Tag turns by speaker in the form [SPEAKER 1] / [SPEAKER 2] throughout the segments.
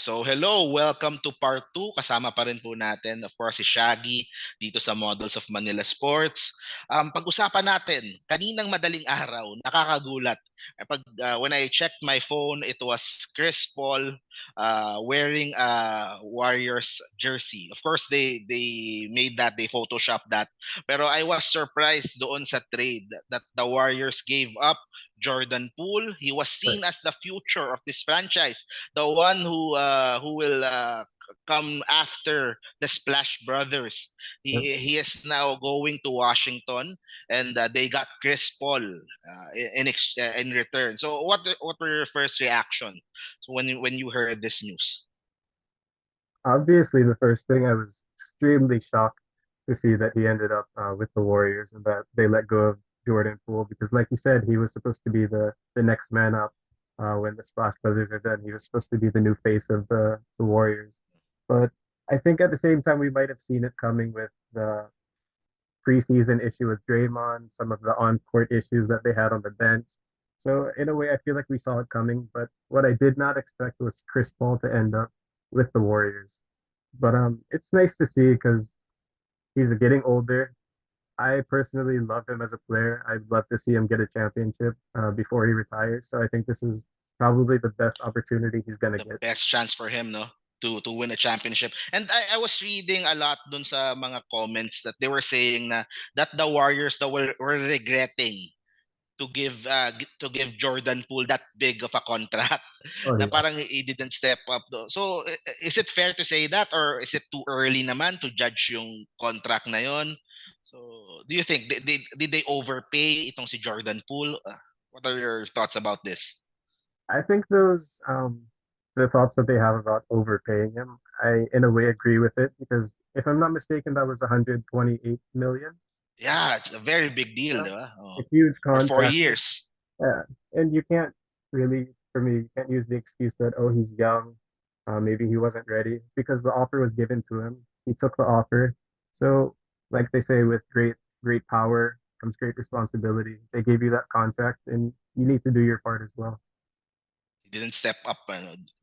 [SPEAKER 1] So hello, welcome to part 2. Kasama pa rin po natin, of course, si Shaggy dito sa Models of Manila Sports. Pag-usapan natin, kaninang madaling araw, nakakagulat. When I checked my phone, it was Chris Paul wearing a Warriors jersey. Of course, they made that, they photoshopped that. Pero I was surprised doon sa trade that the Warriors gave up Jordan Poole. He was
[SPEAKER 2] Right.
[SPEAKER 1] seen as the future of this franchise, the one who will come after the Splash Brothers.
[SPEAKER 2] Yep.
[SPEAKER 1] He is now going to Washington, and they got Chris Paul in return. So what were your first reaction so when you heard this news?
[SPEAKER 2] Obviously, the first thing I was extremely shocked to see that he ended up with the Warriors and that they let go of Jordan Poole because, like you said, he was supposed to be the next man up when the Splash Brothers are done. He was supposed to be the new face of the Warriors. But I think at the same time, we might have seen it coming with the preseason issue with Draymond, some of the on-court issues that they had on the bench. So in a way, I feel like we saw it coming. But what I did not expect was Chris Paul to end up with the Warriors. But it's nice to see because he's getting older. I personally love him as a player. I'd love to see him get a championship before he retires. So I think this is probably the best opportunity he's gonna
[SPEAKER 1] The
[SPEAKER 2] get.
[SPEAKER 1] best chance for him, no? To win a championship. And I was reading a lot dun sa mga comments that they were saying na that the Warriors were regretting to give Jordan Poole that big of a contract
[SPEAKER 2] Oh
[SPEAKER 1] na
[SPEAKER 2] yeah.
[SPEAKER 1] parang he didn't step up do. So is it fair to say that, or is it too early naman to judge yung contract na yon? So do you think did they overpay itong si Jordan Poole? What are your thoughts about this?
[SPEAKER 2] I think those the thoughts that they have about overpaying him, I in a way agree with it because if I'm not mistaken, that was 128 million.
[SPEAKER 1] Yeah, it's a very big deal,
[SPEAKER 2] Yeah.
[SPEAKER 1] di ba? Oh,
[SPEAKER 2] A huge
[SPEAKER 1] for four
[SPEAKER 2] contract.
[SPEAKER 1] years.
[SPEAKER 2] Yeah. And you can't really, for me, you can't use the excuse that, oh, he's young, maybe he wasn't ready because the offer was given to him. He took the offer. So, like they say, with great power comes great responsibility. They gave you that contract and you need to do your part as well.
[SPEAKER 1] He didn't step up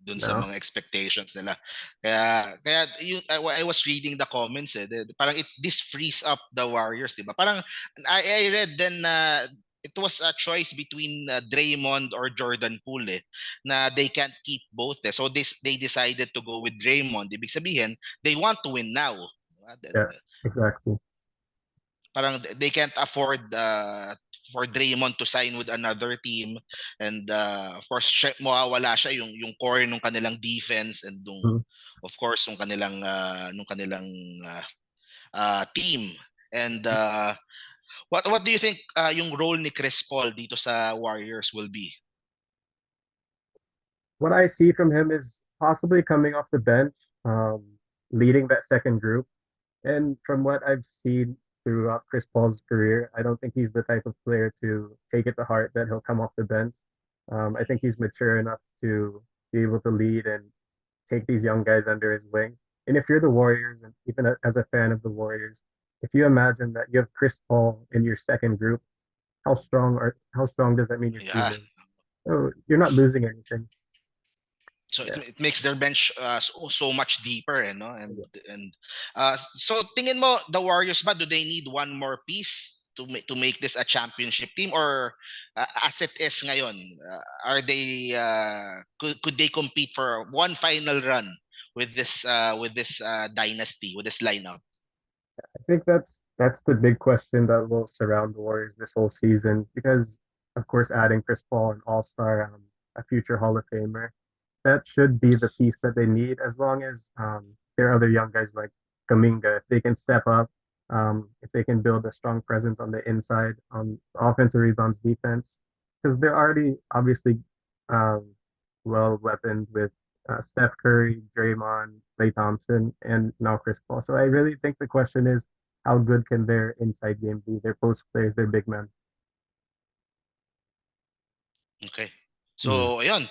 [SPEAKER 1] dun sa
[SPEAKER 2] No.
[SPEAKER 1] mga expectations nila. Kaya I was reading the comments parang this frees up the Warriors, 'di ba? Parang I read then na it was a choice between Draymond or Jordan Poole na they can't keep both So they decided to go with Draymond. Ibig sabihin, they want to win now. Diba?
[SPEAKER 2] Yeah, exactly.
[SPEAKER 1] Parang they can't afford for Draymond to sign with another team, and of course mawawala siya yung core ng kanilang defense, and
[SPEAKER 2] Mhm.
[SPEAKER 1] of course nung kanilang uh, team. And what do you think yung role ni Chris Paul dito sa Warriors will be?
[SPEAKER 2] What I see from him is possibly coming off the bench, leading that second group. And from what I've seen throughout Chris Paul's career, I don't think he's the type of player to take it to heart that he'll come off the bench. I think he's mature enough to be able to lead and take these young guys under his wing. And if you're the Warriors, and even as a fan of the Warriors, if you imagine that you have Chris Paul in your second group, how strong does that mean your team
[SPEAKER 1] Yeah.
[SPEAKER 2] is? So you're not losing anything.
[SPEAKER 1] So it,
[SPEAKER 2] Yeah.
[SPEAKER 1] it makes their bench so much deeper, no?
[SPEAKER 2] Yeah.
[SPEAKER 1] So tingin mo the Warriors ba, do they need one more piece to make this a championship team, or as it is ngayon, are they could they compete for one final run with this dynasty, with this lineup?
[SPEAKER 2] I think that's the big question that will surround the Warriors this whole season because, of course, adding Chris Paul, an All-Star, a future Hall of Famer, that should be the piece that they need. As long as there are other young guys like Kaminga, if they can step up, if they can build a strong presence on the inside, on offensive rebounds, defense, because they're already obviously um, well weaponed with Steph Curry, Draymond, Klay Thompson, and now Chris Paul. So I really think the question is how good can their inside game be, their post players, their big men.
[SPEAKER 1] Okay.
[SPEAKER 2] Mm.
[SPEAKER 1] So, ayun.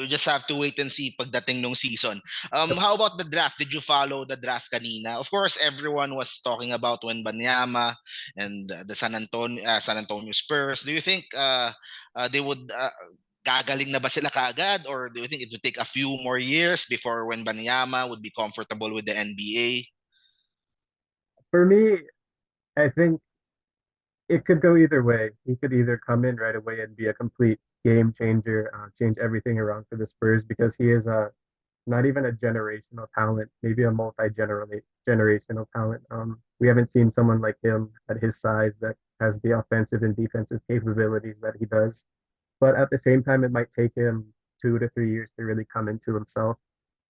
[SPEAKER 1] We just have to wait and see pagdating nung season. How about the draft? Did you follow the draft kanina? Of course, everyone was talking about Wembanyama and the San Antonio Spurs. Do you think they would Kagaling na ba sila kaagad, or do you think it would take a few more years before when Banyama would be comfortable with the NBA?
[SPEAKER 2] For me, I think it could go either way. He could either come in right away and be a complete game changer, change everything around for the Spurs because he is a not even a generational talent, maybe a multi-generational talent. We haven't seen someone like him at his size that has the offensive and defensive capabilities that he does. But at the same time, it might take him 2 to 3 years to really come into himself.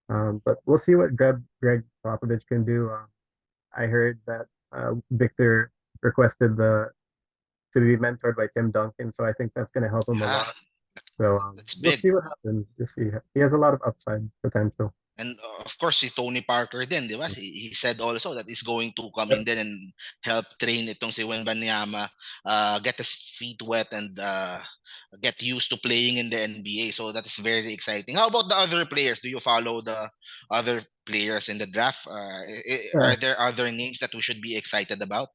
[SPEAKER 2] But we'll see what Greg Popovich can do. I heard that Victor requested the to be mentored by Tim Duncan, so I think that's going to help him a
[SPEAKER 1] Yeah,
[SPEAKER 2] lot. So
[SPEAKER 1] that's
[SPEAKER 2] we'll
[SPEAKER 1] big.
[SPEAKER 2] see what happens. We'll see. He has a lot of upside potential.
[SPEAKER 1] And of course, si Tony Parker din, di ba? He said also that he's going to come in
[SPEAKER 2] Yep.
[SPEAKER 1] din and help train itong si Wembanyama, get his feet wet and get used to playing in the NBA. So that is very exciting. How about the other players? Do you follow the other players in the draft?
[SPEAKER 2] Yeah.
[SPEAKER 1] Are there other names that we should be excited about?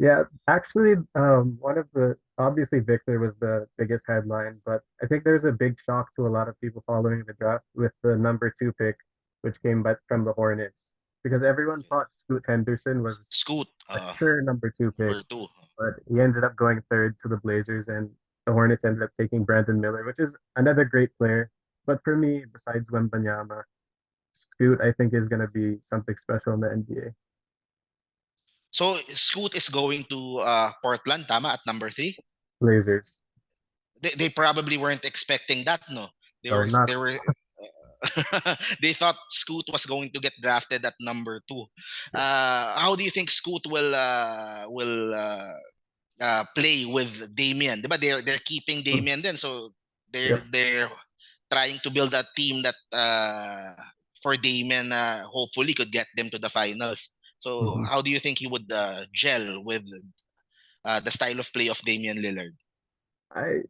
[SPEAKER 2] Yeah, actually, one of the obviously Victor was the biggest headline, but I think there's a big shock to a lot of people following the draft with the number 2 pick, which came by, from the Hornets, because everyone thought Scoot Henderson was
[SPEAKER 1] Scoot,
[SPEAKER 2] a sure number 2 pick,
[SPEAKER 1] number two.
[SPEAKER 2] but he ended up going third to the Blazers, and the Hornets ended up taking Brandon Miller, which is another great player. But for me, besides Wembanyama, Scoot I think is going to be something special in the NBA.
[SPEAKER 1] So Scoot is going to Portland, tama, at number three.
[SPEAKER 2] Blazers.
[SPEAKER 1] They probably weren't expecting that, no.
[SPEAKER 2] So not
[SPEAKER 1] They were they thought Scoot was going to get drafted at number two. How do you think Scoot will play with Damian? Diba they're keeping Damian then, so
[SPEAKER 2] yep.
[SPEAKER 1] they're trying to build a team that for Damian hopefully could get them to the finals. So
[SPEAKER 2] Mhm.
[SPEAKER 1] how do you think he would gel with the style of play of Damian Lillard?
[SPEAKER 2] I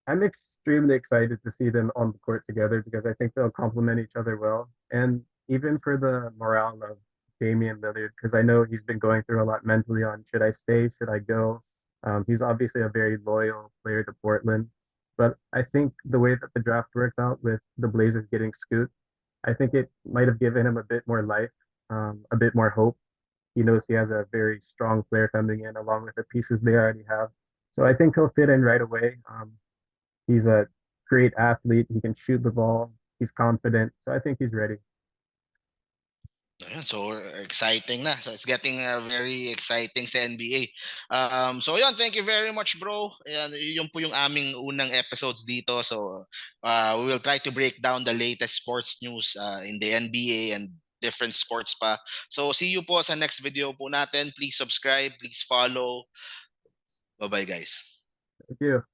[SPEAKER 2] I'm extremely excited to see them on the court together because I think they'll complement each other well. And even for the morale of Damian Lillard, because I know he's been going through a lot mentally on should I stay, should I go? He's obviously a very loyal player to Portland. But I think the way that the draft worked out with the Blazers getting Scoot, I think it might have given him a bit more life, a bit more hope. He knows he has a very strong player coming in along with the pieces they already have. So I think he'll fit in right away. He's a great athlete. He can shoot the ball. He's confident. So I think he's ready.
[SPEAKER 1] Ayun, so exciting na. So it's getting very exciting sa NBA. So yun, thank you very much, bro. Ayan, yun po yung aming unang episodes dito. So we will try to break down the latest sports news in the NBA and different sports pa. So see you po sa next video po natin. Please subscribe, please follow. Bye-bye guys.
[SPEAKER 2] Thank you.